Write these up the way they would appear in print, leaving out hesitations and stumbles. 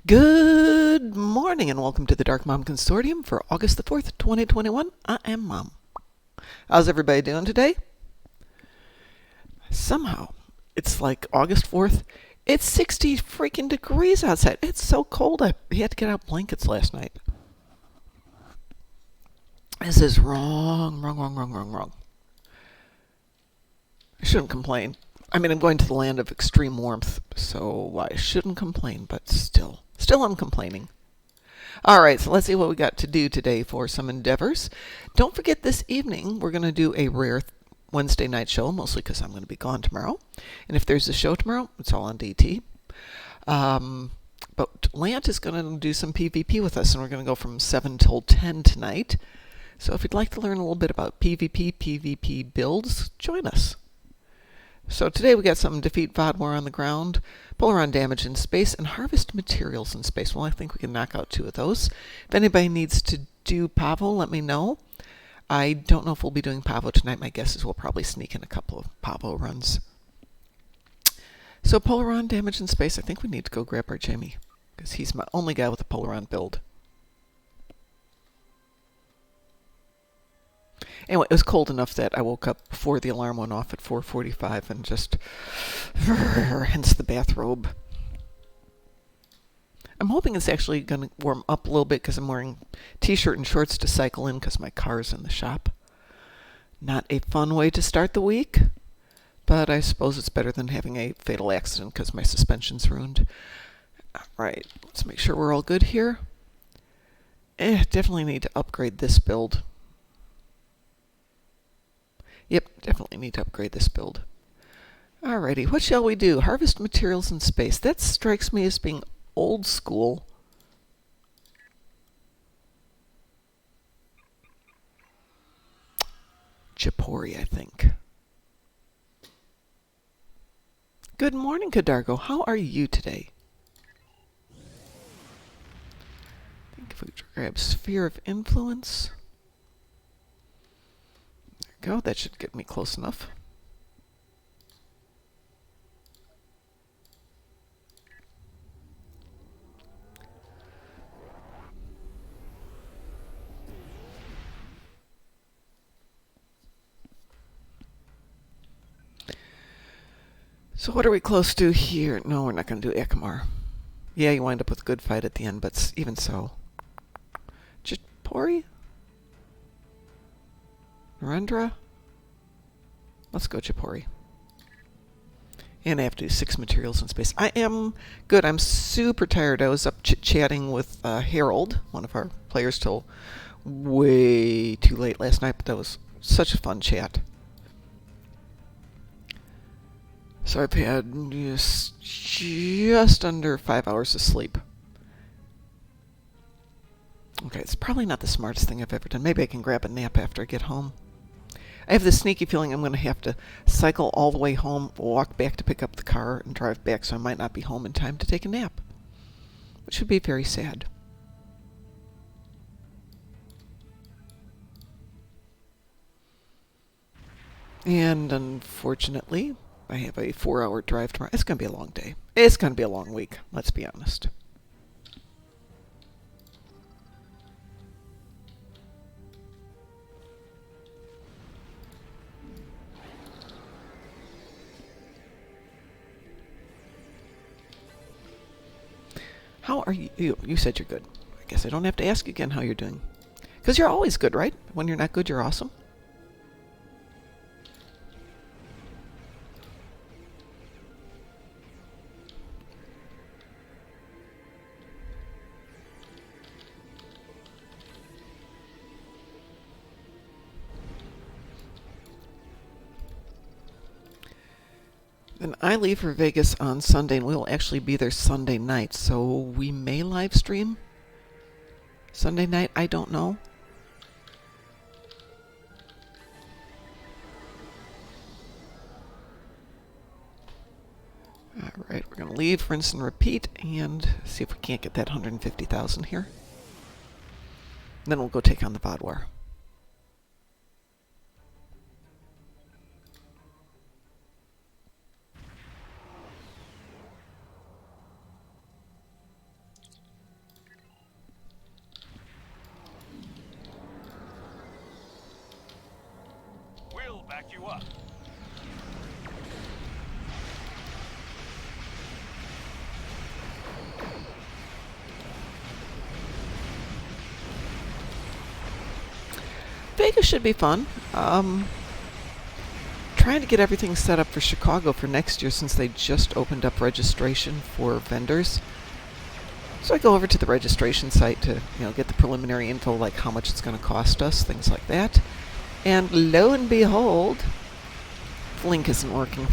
Good morning and welcome to the Darkmom Consortium for August the 4th, 2021. I am Mom. How's everybody doing today? Somehow, it's like August 4th. It's 60 freaking degrees outside. It's so cold. I had to get out blankets last night. This is wrong. I shouldn't complain. I mean, I'm going to the land of extreme warmth, so I shouldn't complain, but still I'm complaining. All right, so let's see what we got to do today for some endeavors. Don't forget this evening we're going to do a rare Wednesday night show, mostly because I'm going to be gone tomorrow. And if there's a show tomorrow, it's all on DT. But Lant is going to do some PvP with us, and we're going to go from 7 till 10 tonight. So if you'd like to learn a little bit about PvP builds, join us. So today we got some defeat VOD war on the ground, pull around damage in space, and harvest materials in space. Well, I think we can knock out 2 of those. If anybody needs to do Pavo, let me know. I don't know if we'll be doing Pavo tonight. My guess is we'll probably sneak in a couple of Pavo runs. So Polaron damage in space, I think we need to go grab our Jimmy, because he's my only guy with a Polaron build. Anyway, it was cold enough that I woke up before the alarm went off at 4:45 and just hence the bathrobe. I'm hoping it's actually going to warm up a little bit because I'm wearing t-shirt and shorts to cycle in because my car's in the shop. Not a fun way to start the week, but I suppose it's better than having a fatal accident because my suspension's ruined. All right, let's make sure we're all good here. Definitely need to upgrade this build. Yep, definitely need to upgrade this build. Alrighty, what shall we do? Harvest materials in space. That strikes me as being old school. Chipori, I think. Good morning, Kadargo. How are you today? I think if we grab Sphere of Influence. There we go. That should get me close enough. So what are we close to here? No, we're not going to do Ekmar. Yeah, you wind up with a good fight at the end, but even so. Chipori? Narendra? Let's go Chipori. And I have to do 6 materials in space. I am good. I'm super tired. I was up chit-chatting with Harold, one of our players, till way too late last night, but that was such a fun chat. So I've had just under 5 hours of sleep. Okay, it's probably not the smartest thing I've ever done. Maybe I can grab a nap after I get home. I have this sneaky feeling I'm going to have to cycle all the way home, walk back to pick up the car, and drive back, so I might not be home in time to take a nap, which would be very sad. And unfortunately, I have a 4-hour drive tomorrow. It's going to be a long day. It's going to be a long week, let's be honest. How are you? You said you're good. I guess I don't have to ask again how you're doing. Because you're always good, right? When you're not good, you're awesome. Then I leave for Vegas on Sunday, and we'll actually be there Sunday night, so we may live stream Sunday night. I don't know. Alright, we're going to leave, rinse, and repeat, and see if we can't get that 150,000 here. Then we'll go take on the VOD war. back you up. Vegas should be fun. Trying to get everything set up for Chicago for next year since they just opened up registration for vendors. So I go over to the registration site to, get the preliminary info, like how much it's going to cost us, things like that. And lo and behold, the link isn't working.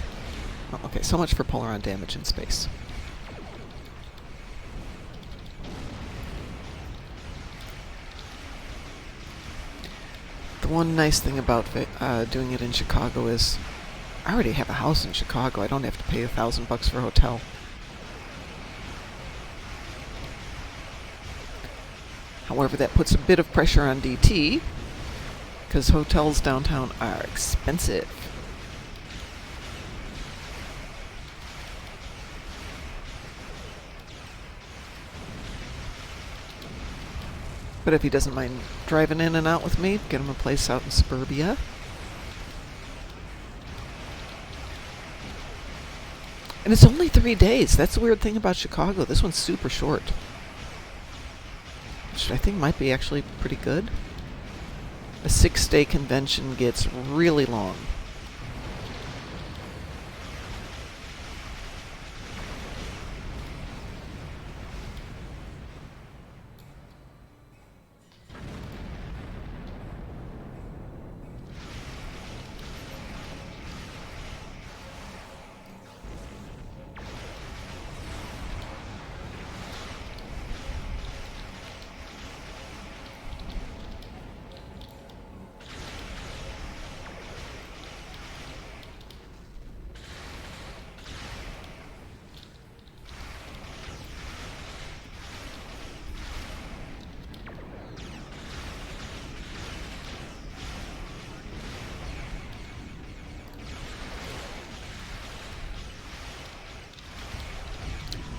Oh, okay, so much for Polaron damage in space. The one nice thing about doing it in Chicago is I already have a house in Chicago. I don't have to pay $1,000 for a hotel. However, that puts a bit of pressure on DT because hotels downtown are expensive. But if he doesn't mind driving in and out with me, get him a place out in suburbia. And it's only 3 days. That's the weird thing about Chicago. This one's super short. Which I think might be actually pretty good. A 6-day convention gets really long.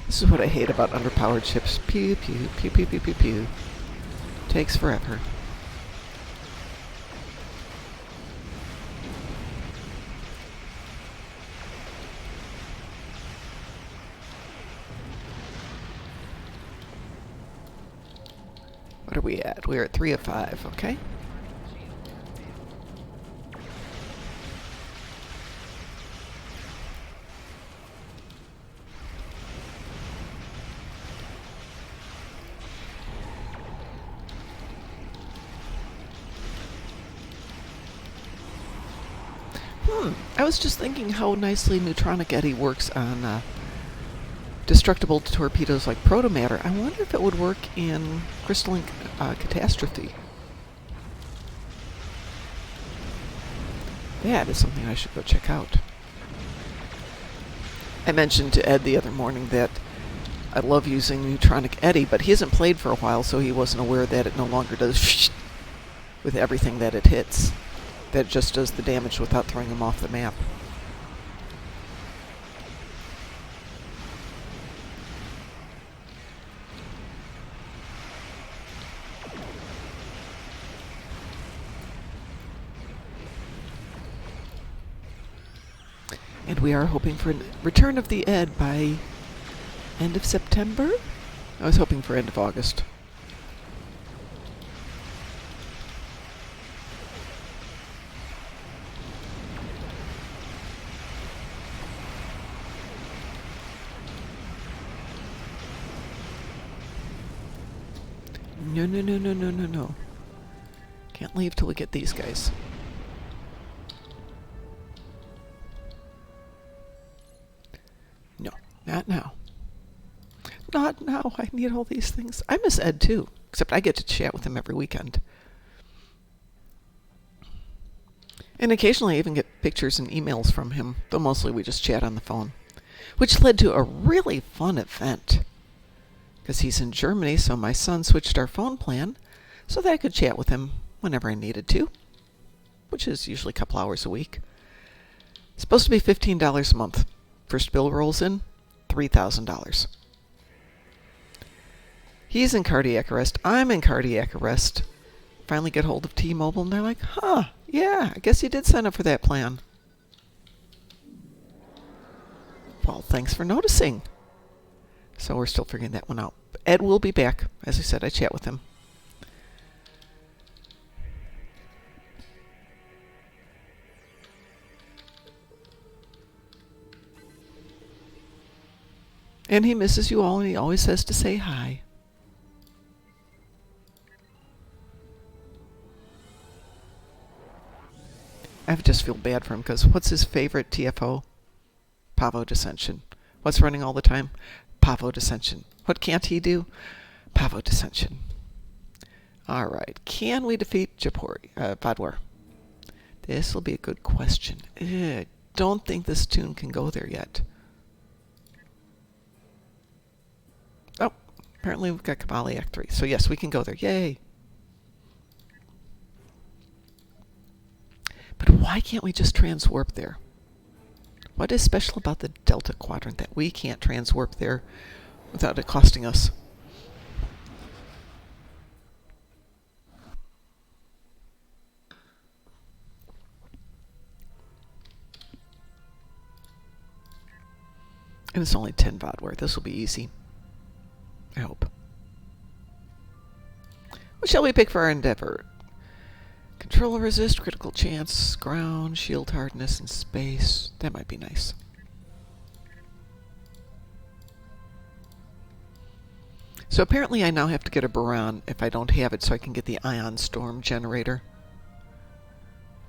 This is what I hate about underpowered ships. Pew, pew, pew, pew, pew, pew, pew. Takes forever. What are we at? We're at 3 of 5, okay? I was just thinking how nicely neutronic eddy works on destructible torpedoes like protomatter. I wonder if it would work in crystalline catastrophe. That is something I should go check out. I mentioned to Ed the other morning that I love using neutronic eddy, but he hasn't played for a while, so he wasn't aware that it no longer does with everything that it hits. That just does the damage without throwing them off the map. And we are hoping for a return of the Ed by end of September? I was hoping for end of August. No, no, no, no, no, no, no. Can't leave till we get these guys. No, not now. Not now. I need all these things. I miss Ed too, except I get to chat with him every weekend. And occasionally I even get pictures and emails from him, though mostly we just chat on the phone. Which led to a really fun event. Because he's in Germany, so my son switched our phone plan so that I could chat with him whenever I needed to, which is usually a couple hours a week. It's supposed to be $15 a month. First bill rolls in, $3,000. He's in cardiac arrest. I'm in cardiac arrest finally get hold of T-Mobile, and they're like, huh, yeah, I guess you did sign up for that plan. Well, thanks for noticing. So we're still figuring that one out. Ed will be back. As I said, I chat with him. And he misses you all, and he always says to say hi. I just feel bad for him, because what's his favorite TFO? Pavo Dissension. What's running all the time? Pavo Dissension. What can't he do? Pavo Dissension. All right. Can we defeat Vodwar? This will be a good question. I don't think this tune can go there yet. Oh, apparently we've got Kamali Act 3. So yes, we can go there. Yay! But why can't we just transwarp there? What is special about the Delta Quadrant that we can't transwarp there without it costing us? And it's only 10 Vodwar. This will be easy. I hope. What shall we pick for our endeavor? Control resist, critical chance, ground, shield hardness, and space. That might be nice. So apparently I now have to get a Baran if I don't have it, so I can get the Ion Storm generator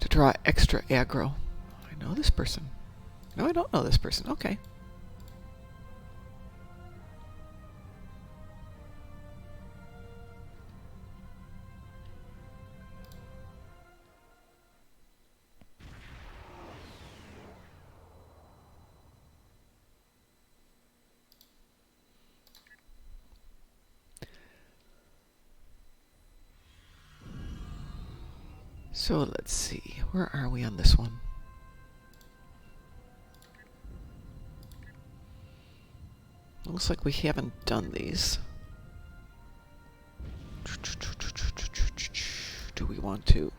to draw extra aggro. I know this person. No, I don't know this person. Okay. So let's see. Where are we on this one? Looks like we haven't done these. Do we want to?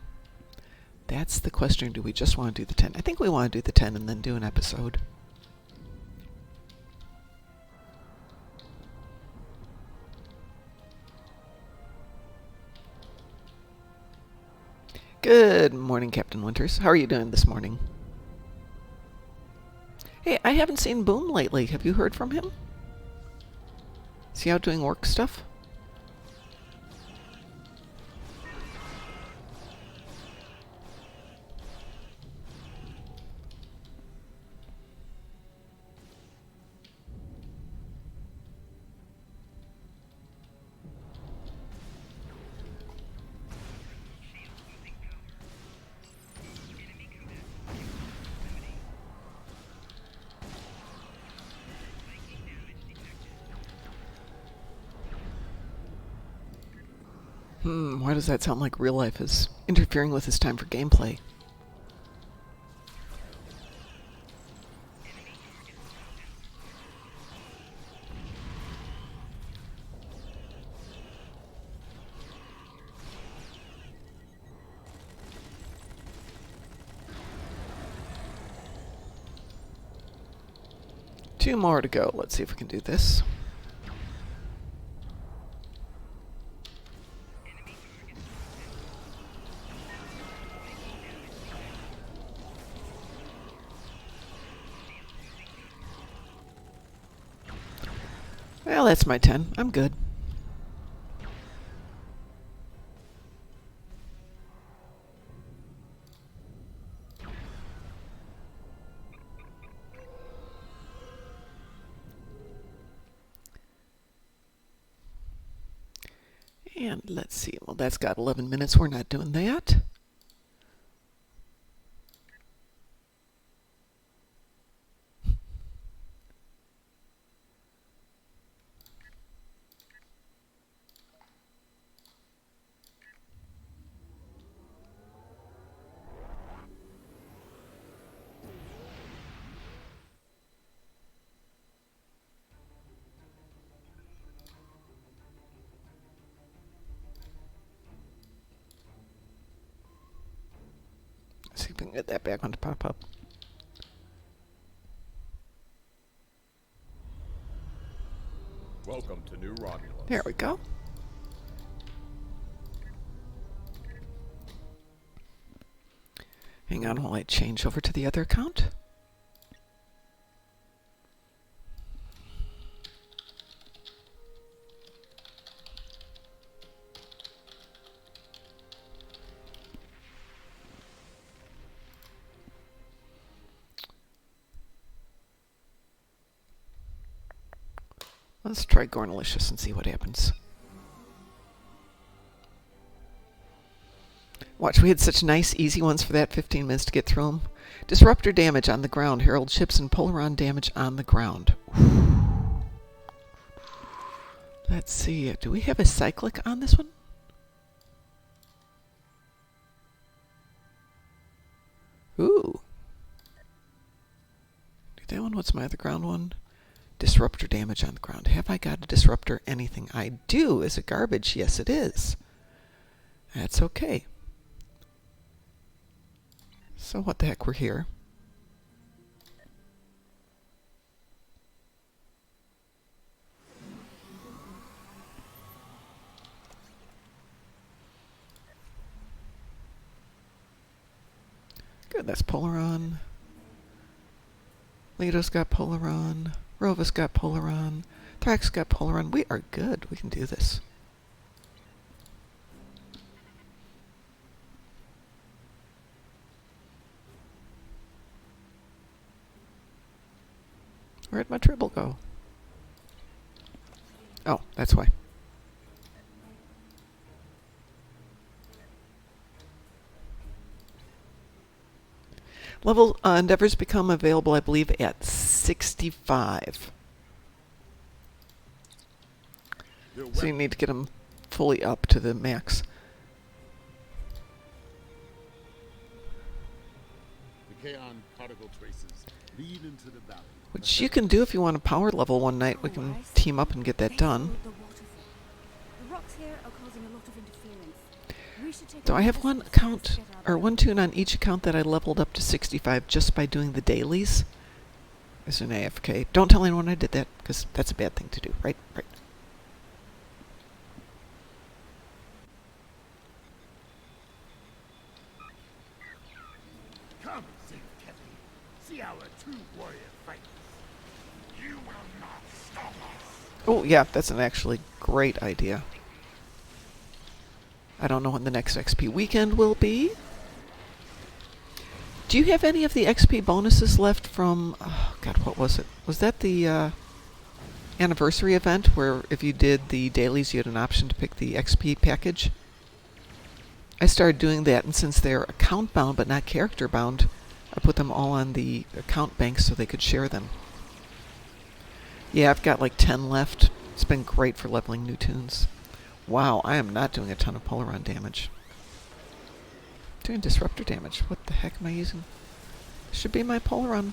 That's the question. Do we just want to do the 10? I think we want to do the 10 and then do an episode. Good morning, Captain Winters. How are you doing this morning? Hey, I haven't seen Boom lately. Have you heard from him? Is he out doing work stuff? Why does that sound like real life is interfering with his time for gameplay? Two more to go. Let's see if we can do this. Well, that's my 10. I'm good. And let's see. Well, that's got 11 minutes. We're not doing that. We can get that back one to pop up. Welcome to New Romulus. There we go. Hang on while I change over to the other account. Let's try Gornalicious and see what happens. Watch, we had such nice, easy ones for that. 15 minutes to get through them. Disruptor damage on the ground. Herald ships and Polaron damage on the ground. Let's see. Do we have a cyclic on this one? Ooh. Do that one. What's my other ground one? Disruptor damage on the ground. Have I got a disruptor anything? I do. Is it garbage? Yes, it is. That's okay. So what the heck, we're here. Good, that's Polaron. Leto's got Polaron. Rova's got Polaron. Thrax got Polaron. We are good. We can do this. Where'd my tribble go? Oh, that's why. Level endeavors become available, I believe, at 65. So you need to get them fully up to the max. The Kaon particle traces lead into the valley. Which you can do if you want to power level one night. We can team up and get that done. The rocks here are causing a lot of interference. We should take So I have one account, or one tune on each account that I leveled up to 65 just by doing the dailies as an AFK. Don't tell anyone I did that, because that's a bad thing to do, right? Right. Come, St. Kevin. See our true warrior fights. You will not stop us. Oh, yeah, that's an actually great idea. I don't know when the next XP weekend will be. Do you have any of the XP bonuses left from... Oh, God, what was it? Was that the anniversary event where if you did the dailies, you had an option to pick the XP package? I started doing that, and since they're account bound but not character bound, I put them all on the account bank so they could share them. Yeah, I've got like 10 left. It's been great for leveling new tunes. Wow, I am not doing a ton of Polaron damage. Doing disruptor damage. What the heck am I using? Should be my Polaron.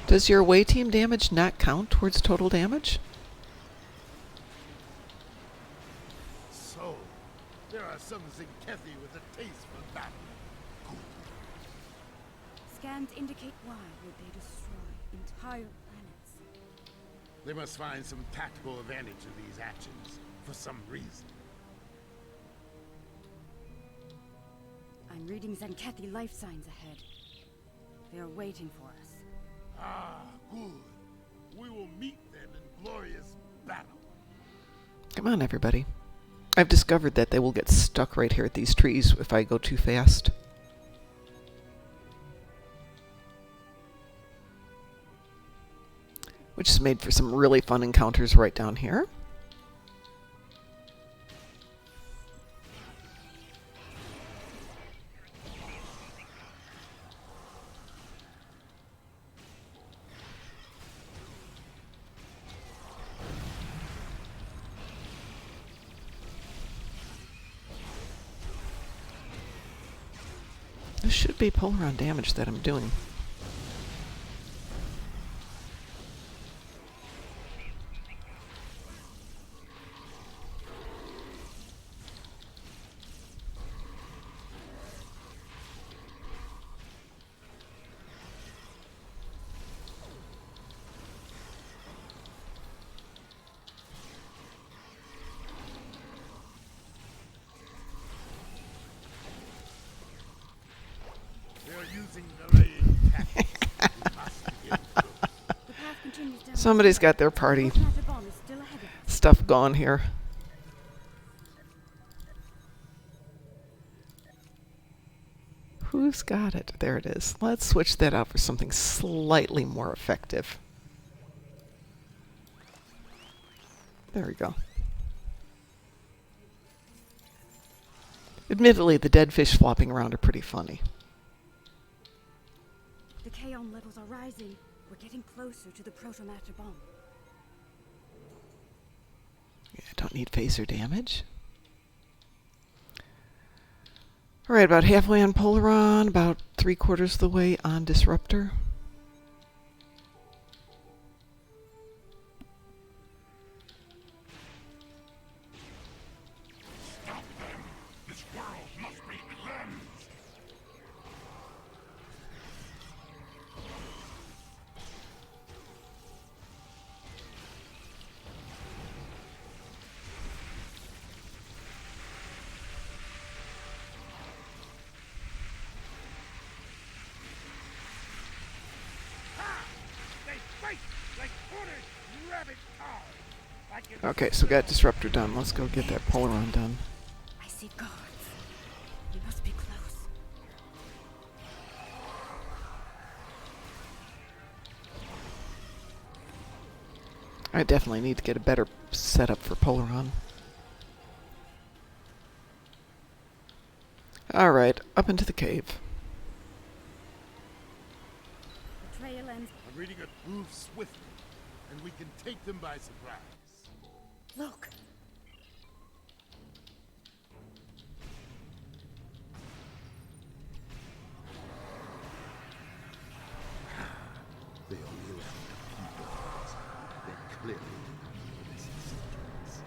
Does your away team damage not count towards total damage? So, there are some Zinkethi with a taste for battle. Scans indicate why would they destroy entire planets. They must find some tactical advantage in these actions, for some reason. I'm reading Zenkethi life signs ahead. They are waiting for us. Ah, good. We will meet them in glorious battle. Come on, everybody. I've discovered that they will get stuck right here at these trees if I go too fast. Which is made for some really fun encounters right down here. This should be Polaron damage that I'm doing. Somebody's got their party Automatic bomb is still ahead of us. stuff going here. Who's got it? There it is. Let's switch that out for something slightly more effective. There we go. Admittedly, the dead fish flopping around are pretty funny. The Kaon levels are rising. We're getting closer to the protomatter bomb. Yeah, don't need phaser damage. Alright, about halfway on Polaron, about 3/4 of the way on Disruptor. Stop them! This world must be cleansed! They fight like horned rabbit cars! Like it's Okay, so we got Disruptor done. Let's go get that Polaron done. I see guards. We must be close. I definitely need to get a better setup for Polaron. Alright, up into the cave. The trail ends. I'm reading it move swiftly, and we can take them by surprise. Look. They only left a few guards. They clearly know this is dangerous.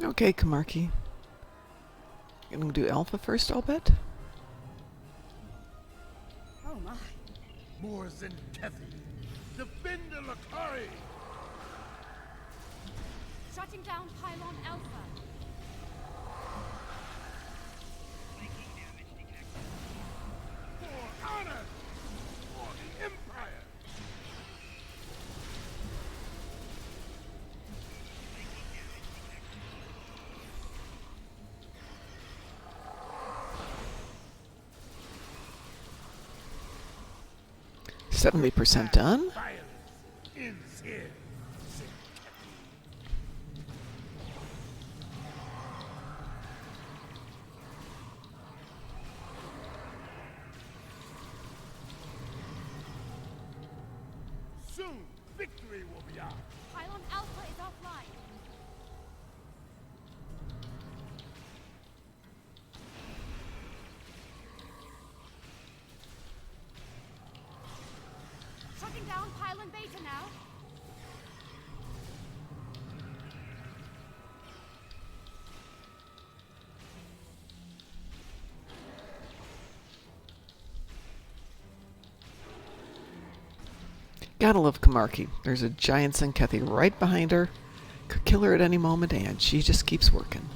Okay, Kamarki. Gonna do Alpha first, I'll bet? Oh my. More Zenkethi! Defend the Lakari! Shutting down Pylon Alpha. For honor! For the Empire! Seventy percent done. Violence ends here, Zenkethi. Soon, victory will be ours. Pylon Alpha is offline. Shutting down Pylon Beta now. Gotta love Kamarki. There's a giant Zenkethi right behind her. Could kill her at any moment, and she just keeps working.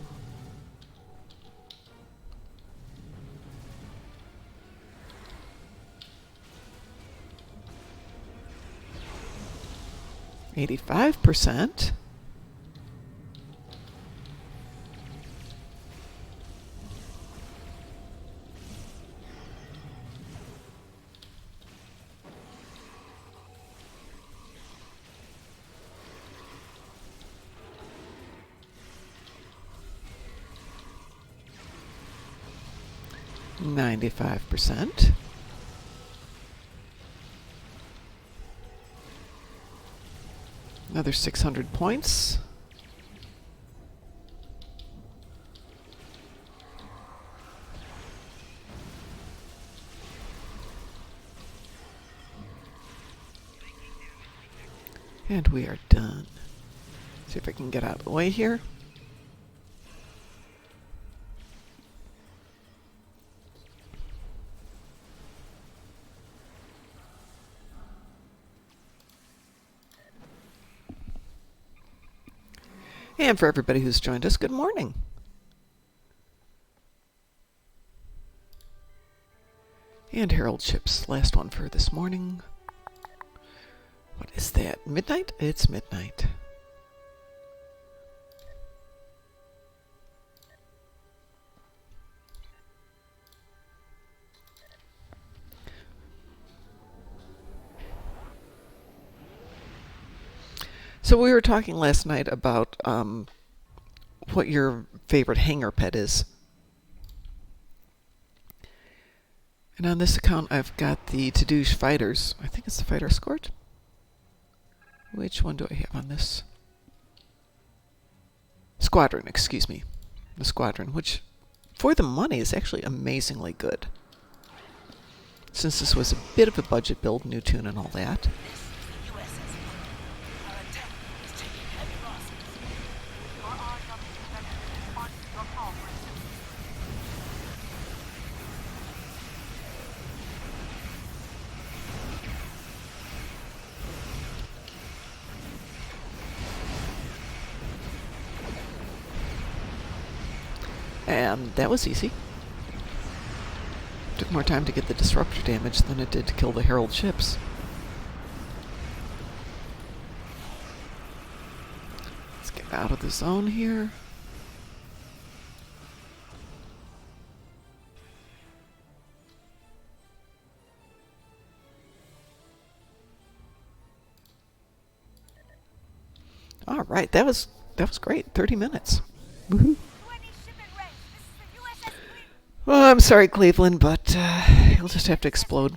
$85%. $95%. Another 600 points. And we are done. See if I can get out of the way here. And for everybody who's joined us, good morning. And Herald Ships, last one for this morning. What is that? Midnight? It's midnight. So we were talking last night about what your favorite hangar pet is. And on this account, I've got the Tadouche fighters. I think it's the fighter escort. Which one do I have on this? Squadron, excuse me. The Squadron, which for the money is actually amazingly good. Since this was a bit of a budget build, new tune and all that. And that was easy. Took more time to get the disruptor damage than it did to kill the Herald ships. Let's get out of the zone here. All right, that was great. 30 minutes. Woohoo. Well, I'm sorry, Cleveland, but you'll just have to explode.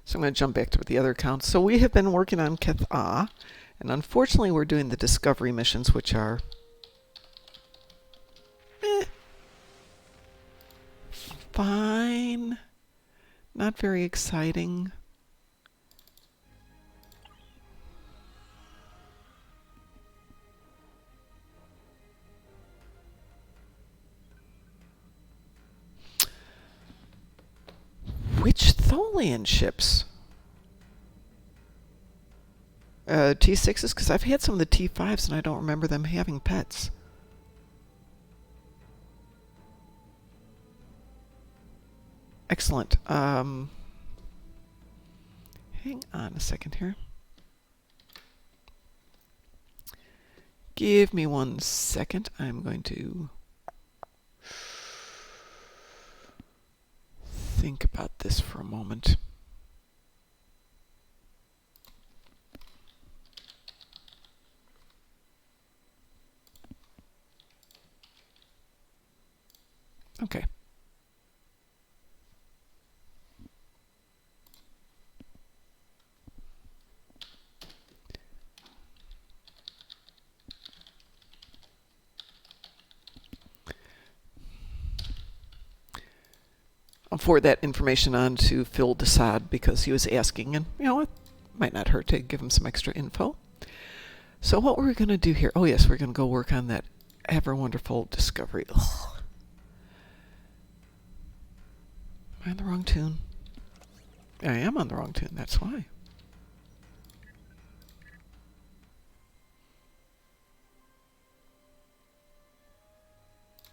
So I'm going to jump back to the other accounts. So we have been working on Keth-Ah, and unfortunately we're doing the discovery missions, which are fine. Not very exciting. Which Tholian ships? T6s? Because I've had some of the T5s and I don't remember them having pets. Excellent. Hang on a second here. Give me 1 second. I'm going to think about this for a moment. Okay. I'll forward that information on to Phil Desad because he was asking, and it might not hurt to give him some extra info. So what were we going to do here? Oh yes, we're going to go work on that ever wonderful discovery. Ugh. Am I on the wrong tune? I am on the wrong tune, that's why.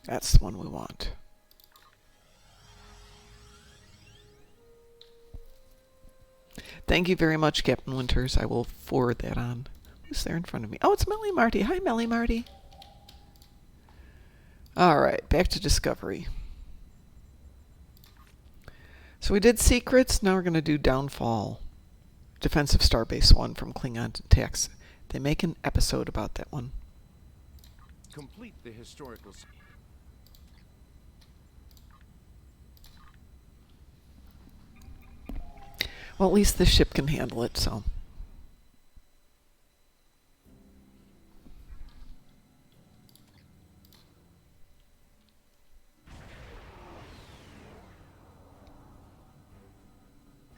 That's the one we want. Thank you very much, Captain Winters. I will forward that on. Who's there in front of me? Oh, it's Melly Marty. Hi, Melly Marty. All right, back to Discovery. So we did Secrets. Now we're going to do Downfall. Defensive Starbase 1 from Klingon Attacks. They make an episode about that one. Complete the historical. Well, at least this ship can handle it, so.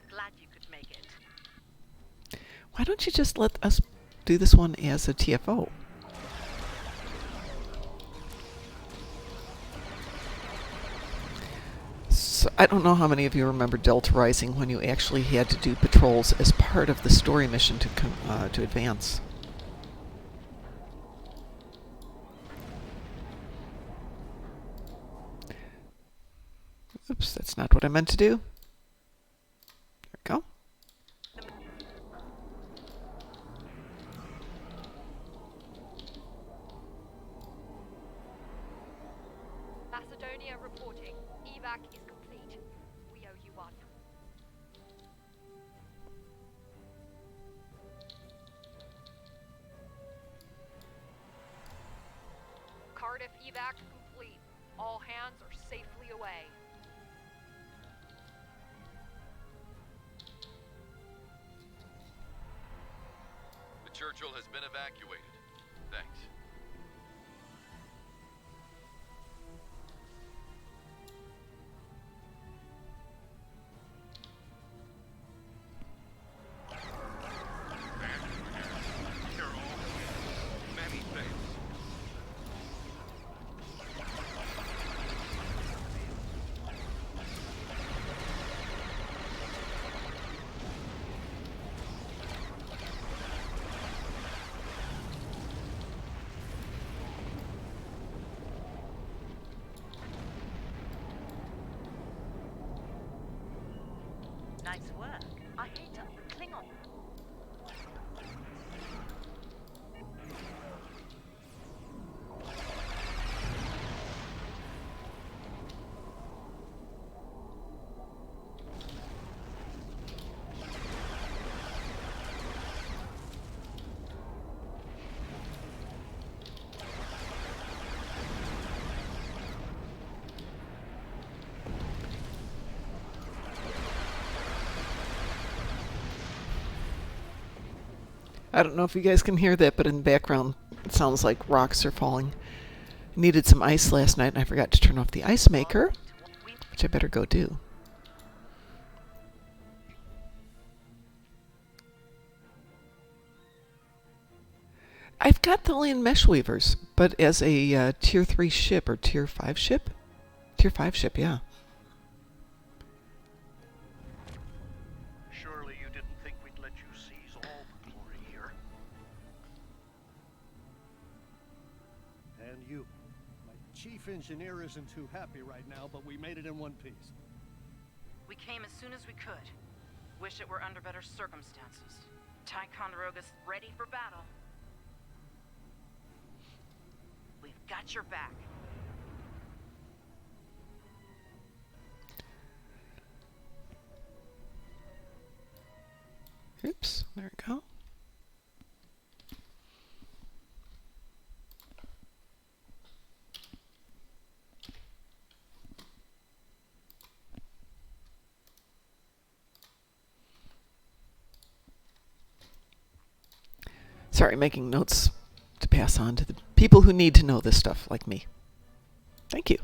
Glad you could make Why don't you just let us do this one as a TFO? So I don't know how many of you remember Delta Rising when you actually had to do patrols as part of the story mission to advance. Oops, that's not what I meant to do. There we go. Macedonia reporting. Evac is complete. We owe you one. Cardiff evac complete. All hands are safely away. The Churchill has been evacuated. Thanks. Many thanks. Nice work. I hate to Klingon. I don't know if you guys can hear that, but in the background it sounds like rocks are falling. Needed some ice last night and I forgot to turn off the ice maker, which I better go do. I've got Tholian mesh weavers, but as a tier 3 ship or tier 5 ship? Tier 5 ship, yeah. Surely you didn't think we'd let you seize all the glory here. And you. My chief engineer isn't too happy right now, but we made it in one piece. We came as soon as we could. Wish it were under better circumstances. Ticonderoga's ready for battle. We've got your back. Oops, there we go. Sorry, making notes to pass on to the people who need to know this stuff, like me. Thank you.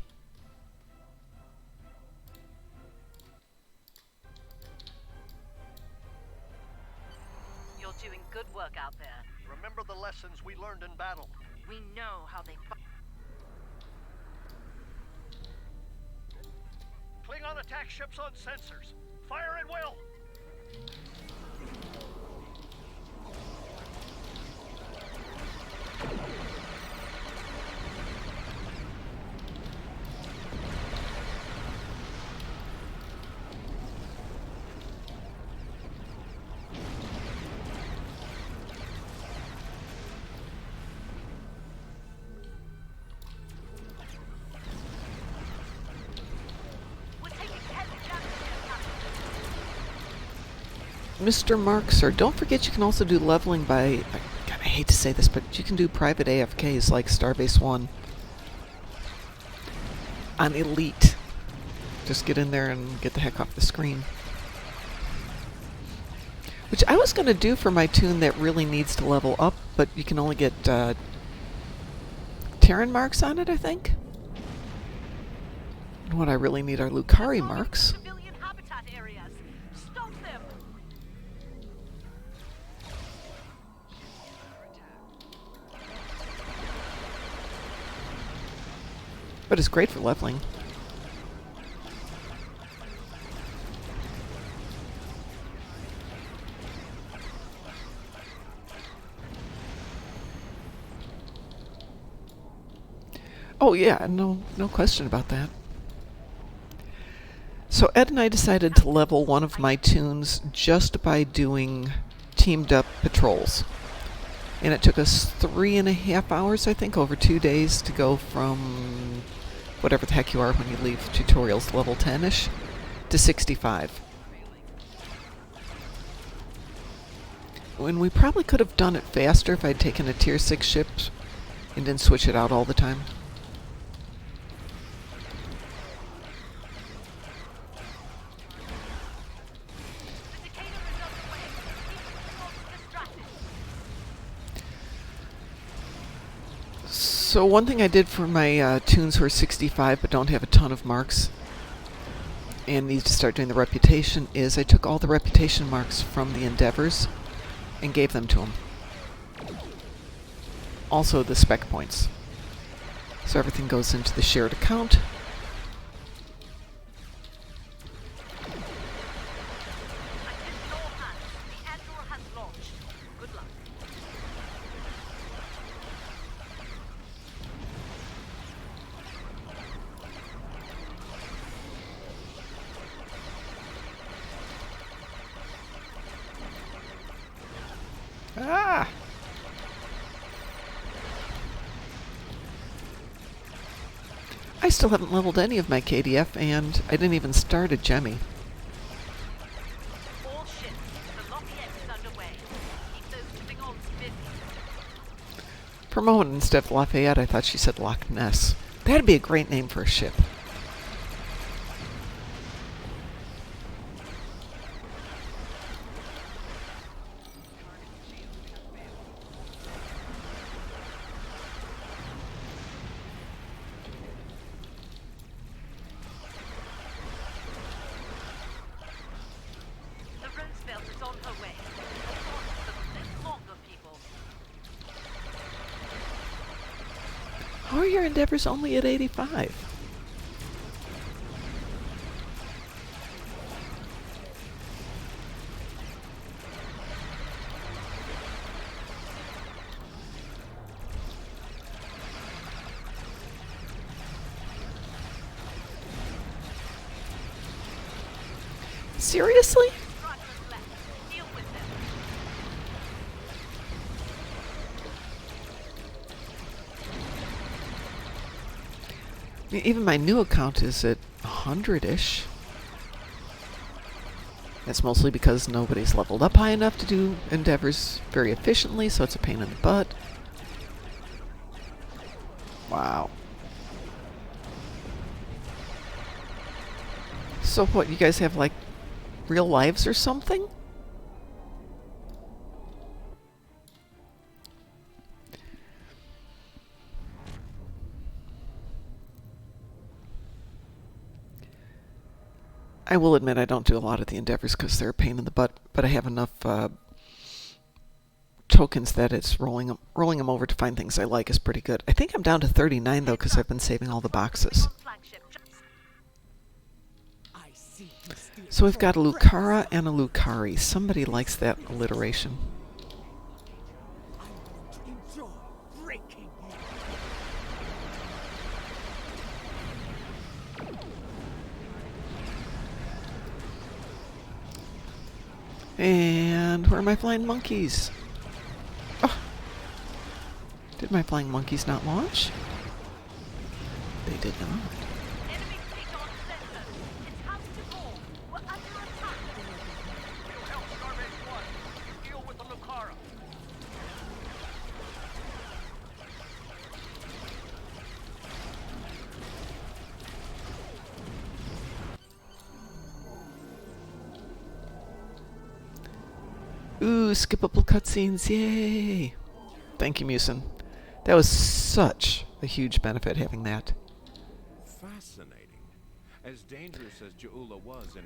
You're doing good work out there. Remember the lessons we learned in battle. We know how they fight. Klingon attack ships on sensors. Fire at will! Mr. Mark, sir, don't forget you can also do leveling by, God, I hate to say this, but you can do private AFKs like Starbase 1 on Elite. Just get in there and get the heck off the screen. Which I was going to do for my toon that really needs to level up, but you can only get Terran marks on it, I think. And what I really need are Lucari marks. Civilian habitat areas. Stop them. But it's great for leveling. Oh yeah, no question about that. So Ed and I decided to level one of my tunes just by doing teamed up patrols. And it took us 3.5 hours, I think, over 2 days to go from whatever the heck you are when you leave tutorials, level 10-ish, to 65. When we probably could have done it faster if I'd taken a tier 6 ship and didn't switch it out all the time. So one thing I did for my tunes who are 65 but don't have a ton of marks and need to start doing the reputation is I took all the reputation marks from the endeavors and gave them to them. Also the spec points. So everything goes into the shared account. Ah! I still haven't leveled any of my KDF, and I didn't even start a Gemmy. All ships, the Lafayette is underway. Keep those tipping on busy. For a moment, instead of Lafayette, I thought she said Loch Ness. That'd be a great name for a ship. The Roosevelt is on her way. Hold on a bit longer, people. How are your endeavors only at 85? Seriously? Strikers left. Deal with them. Even my new account is at 100-ish. That's mostly because nobody's leveled up high enough to do endeavors very efficiently, so it's a pain in the butt. Wow. So what, you guys have like real lives or something? I will admit I don't do a lot of the endeavors because they're a pain in the butt, but I have enough tokens that it's rolling them over to find things I like is pretty good. I think I'm down to 39 though because I've been saving all the boxes. Flagship. I see you steal So we've got a from Lucara and a Lucari. Somebody likes that alliteration. I won't enjoy breaking you. And where are my flying monkeys? Oh. Did my flying monkeys not launch? They did not. Enemy fleet on center. It's house to ball. We're under attack. We'll help Starbase 1. You deal with the Lucara. Ooh, skippable cutscenes, yay! Thank you, Musin. That was such a huge benefit having that. Fascinating. As dangerous as Jaula was in...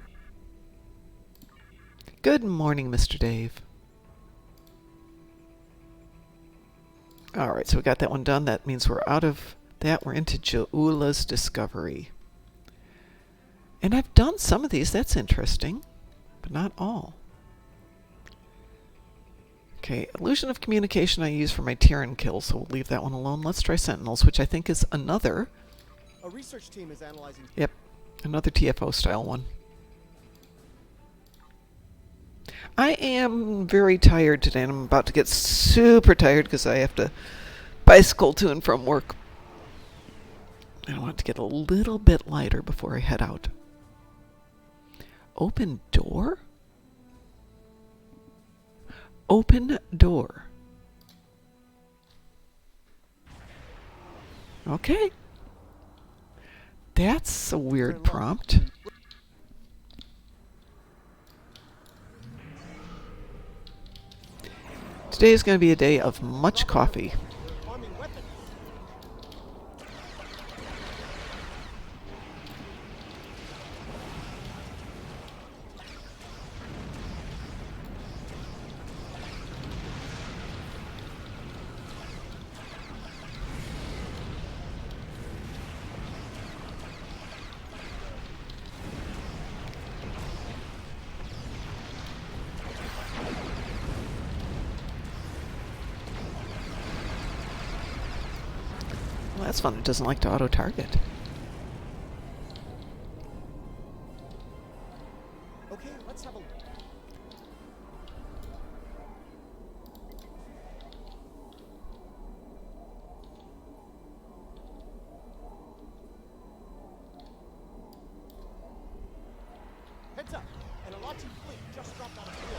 Good morning, Mr. Dave. Alright, so we got that one done. That means we're out of That we're into Jaula's discovery. And I've done some of these. That's interesting, but not all. Okay, illusion of communication I use for my Tyrann kill, so we'll leave that one alone. Let's try Sentinels, which I think is another... A research team is analyzing... Yep, another TFO style one. I am very tired today, and I'm about to get super tired because I have to bicycle to and from work. I want to get a little bit lighter before I head out. Open door? Open door. Okay. That's a weird prompt. Today is going to be a day of much coffee. Arming weapons. Well, that's fun. It doesn't like to auto-target. Okay, let's have a look. Heads up! An Alachi fleet just dropped out of fuel.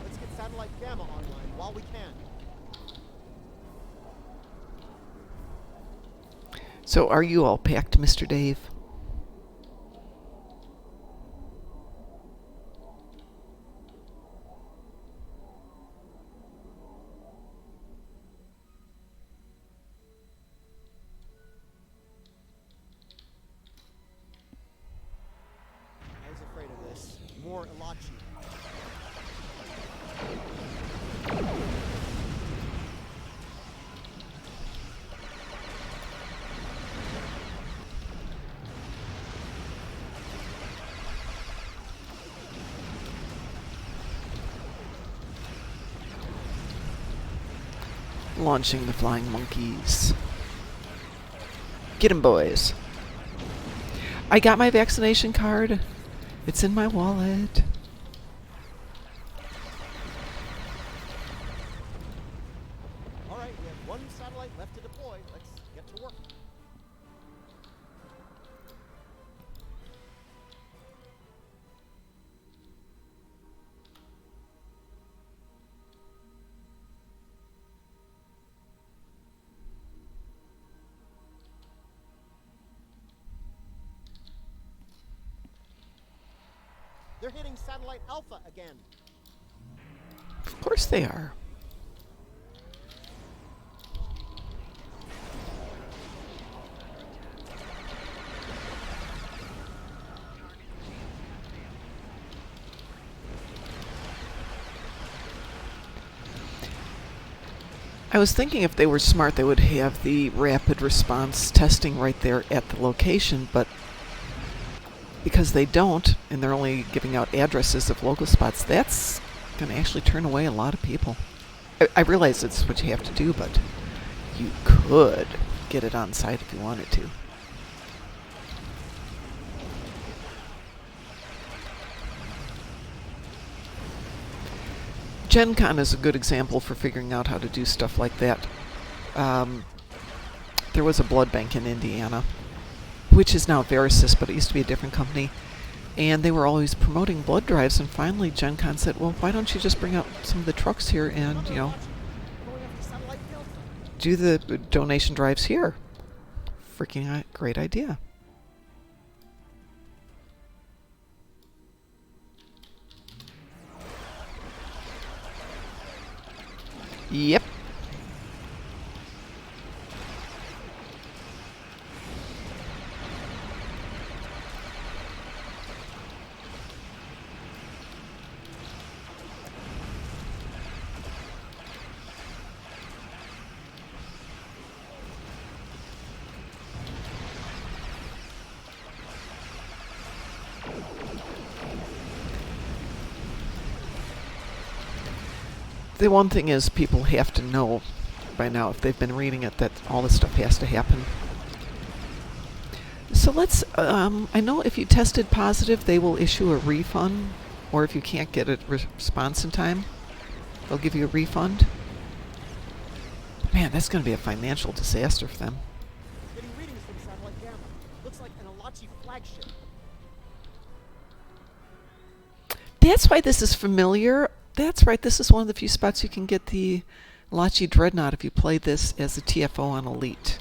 Let's get satellite Gamma online while we can. So are you all packed, Mr. Dave? I was afraid of this. More Alachi. Launching the flying monkeys. Get 'em, boys. I got my vaccination card. It's in my wallet. All right, we have one satellite left to deploy. Let's get to work. They're hitting satellite Alpha again. Of course they are. I was thinking if they were smart, they would have the rapid response testing right there at the location, but because they don't, and they're only giving out addresses of local spots, that's going to actually turn away a lot of people. I realize it's what you have to do, but you could get it on site if you wanted to. Gen Con is a good example for figuring out how to do stuff like that. There was a blood bank in Indiana which is now Verisys, but it used to be a different company. And they were always promoting blood drives, and finally Gen Con said, well, why don't you just bring out some of the trucks here and, you know, do the donation drives here. Freaking great idea. Yep. The one thing is, people have to know by now, if they've been reading it, that all this stuff has to happen. So let's, I know if you tested positive, they will issue a refund, or if you can't get a response in time, they'll give you a refund. Man, that's going to be a financial disaster for them. Getting readings from satellite Gamma. Looks like an Alachi flagship. That's why this is familiar. That's right, this is one of the few spots you can get the Lachi Dreadnought if you play this as a TFO on Elite.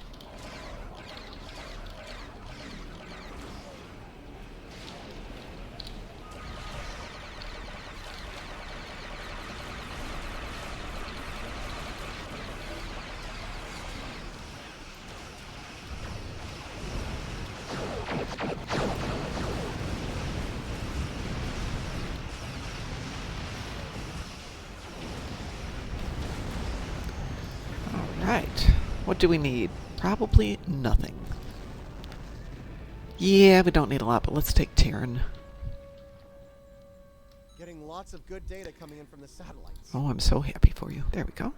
Right. What do we need? Probably nothing. Yeah, we don't need a lot, but let's take Terran. Getting lots of good data coming in from the satellites. Oh, I'm so happy for you. There we go.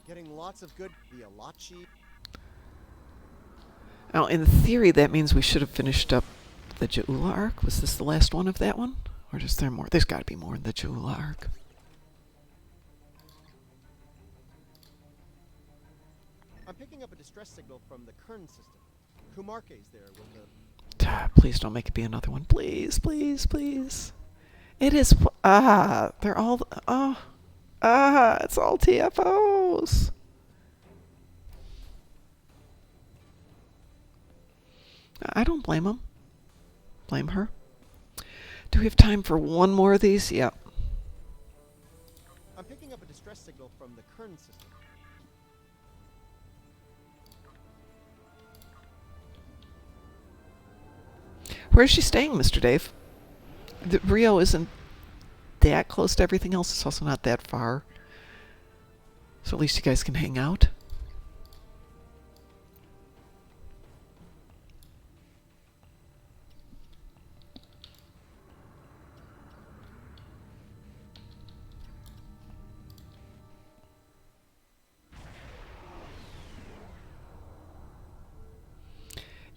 Getting lots of good... The Alachi... Now, in theory, that means we should have finished up the Jaula arc. Was this the last one of that one? Or is there more? There's got to be more in the Jaula arc. I'm picking up a distress signal from the Kern system. Kumarke's there with the... Please don't make it be another one. Please, please, please. It is... they're all... it's all TFOs. I don't blame them. Blame her. Do we have time for one more of these? Yeah. I'm picking up a distress signal from the Kern system. Where is she staying, Mr. Dave? The Rio isn't that close to everything else. It's also not that far. So at least you guys can hang out.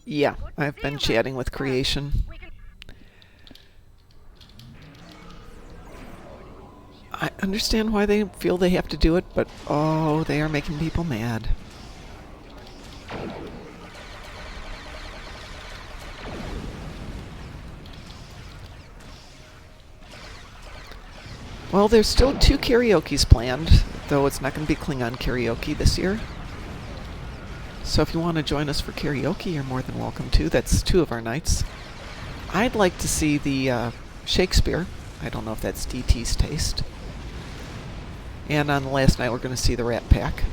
Yeah, I've been chatting with Creation. I understand why they feel they have to do it, but oh, they are making people mad. Well, there's still 2 karaokes planned, though it's not going to be Klingon karaoke this year. So if you want to join us for karaoke, you're more than welcome to. That's 2 of our nights. I'd like to see the Shakespeare. I don't know if that's DT's taste. And on the last night, we're going to see the Rat Pack.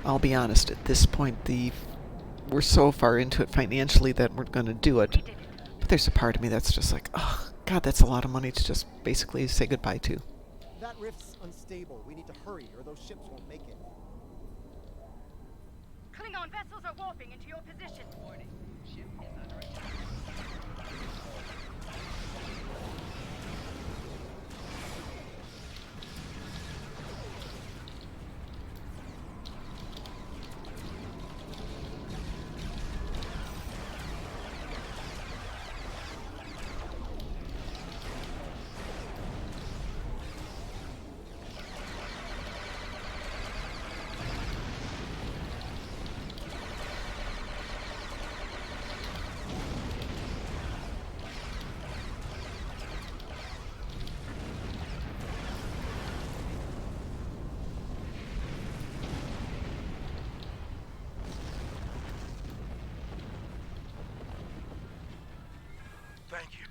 I'll be honest, at this point, we're so far into it financially that we're going to do it. But there's a part of me that's just like, oh, God, that's a lot of money to just basically say goodbye to. That rift's unstable. We need to hurry, or those ships won't make it. Klingon vessels are warping into your position. Warning. Ship is under attack. Thank you.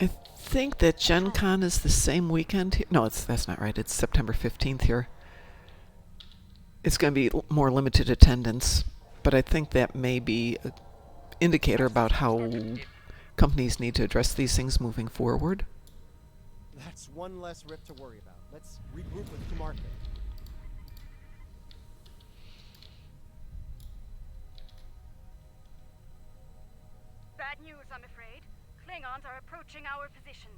I think that Gen Con is the same weekend here. No, that's not right. It's September 15th here. It's going to be more limited attendance, but I think that may be an indicator about how companies need to address these things moving forward. That's one less rip to worry about. Let's regroup with Kumarke. Bad news, I'm afraid. Klingons are approaching our position.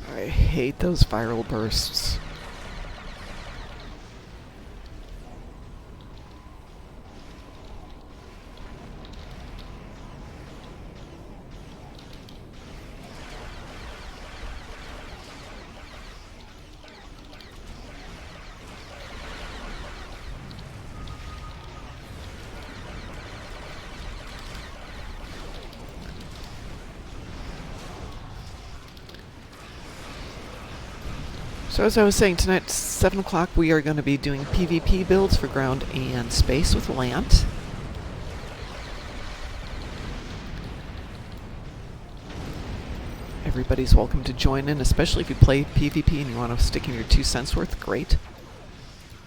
I hate those viral bursts. So as I was saying, tonight at 7 o'clock we are going to be doing PvP builds for ground and space with Lant. Everybody's welcome to join in, especially if you play PvP and you want to stick in your 2 cents worth. Great.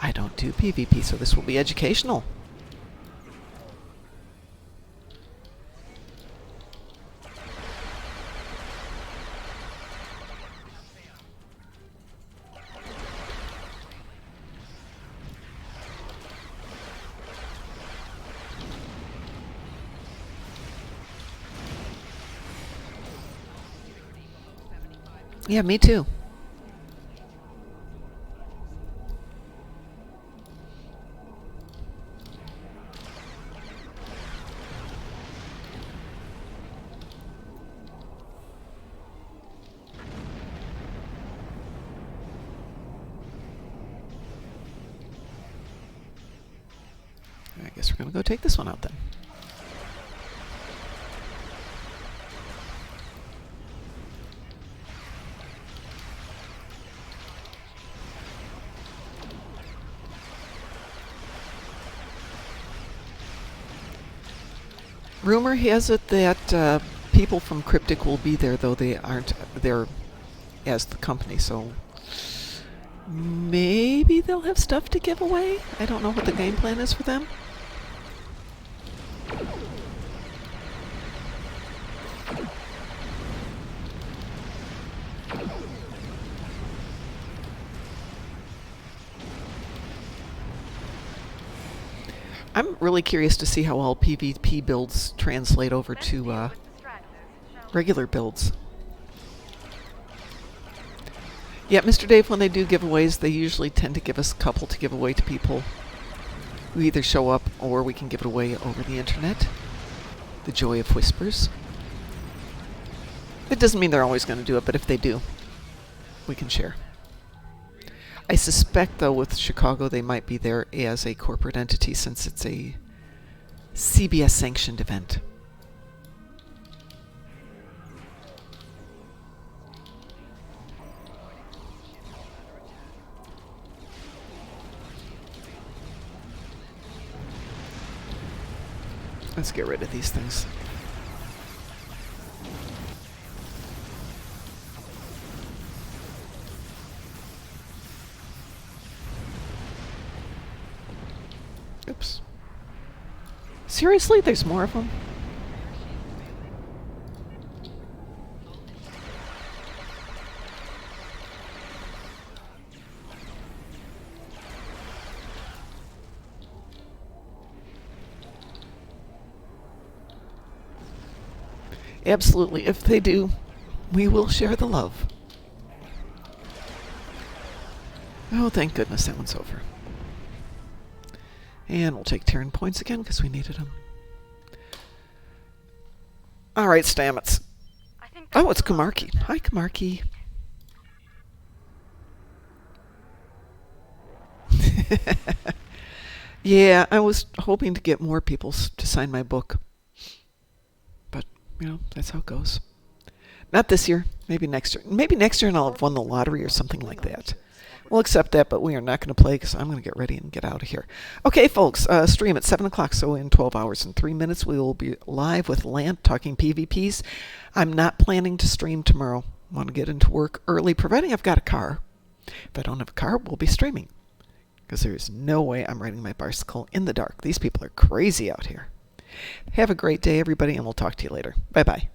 I don't do PvP, so this will be educational. Yeah, me too. I guess we're going to go take this one out then. Rumor has it that people from Cryptic will be there, though they aren't there as the company, so maybe they'll have stuff to give away? I don't know what the game plan is for them. I'm really curious to see how all PvP builds translate over to regular builds. Yeah, Mr. Dave, when they do giveaways, they usually tend to give us a couple to give away to people who either show up or we can give it away over the internet. The joy of whispers. It doesn't mean they're always going to do it, but if they do, we can share. I suspect, though, with Chicago, they might be there as a corporate entity since it's a CBS-sanctioned event. Let's get rid of these things. Oops. Seriously? There's more of them? Absolutely. If they do, we will share the love. Oh, thank goodness that one's over. And we'll take Terran points again because we needed them. All right, Stamets. Oh, it's Kamarki. Hi, Kamarki. Yeah, I was hoping to get more people to sign my book. But, that's how it goes. Not this year. Maybe next year. Maybe next year and I'll have won the lottery or something like that. We'll accept that, but we are not going to play because I'm going to get ready and get out of here. Okay, folks, stream at 7 o'clock, so in 12 hours and 3 minutes, we will be live with Lant talking PvPs. I'm not planning to stream tomorrow. I want to get into work early, providing I've got a car. If I don't have a car, we'll be streaming. Because there's no way I'm riding my bicycle in the dark. These people are crazy out here. Have a great day, everybody, and we'll talk to you later. Bye-bye.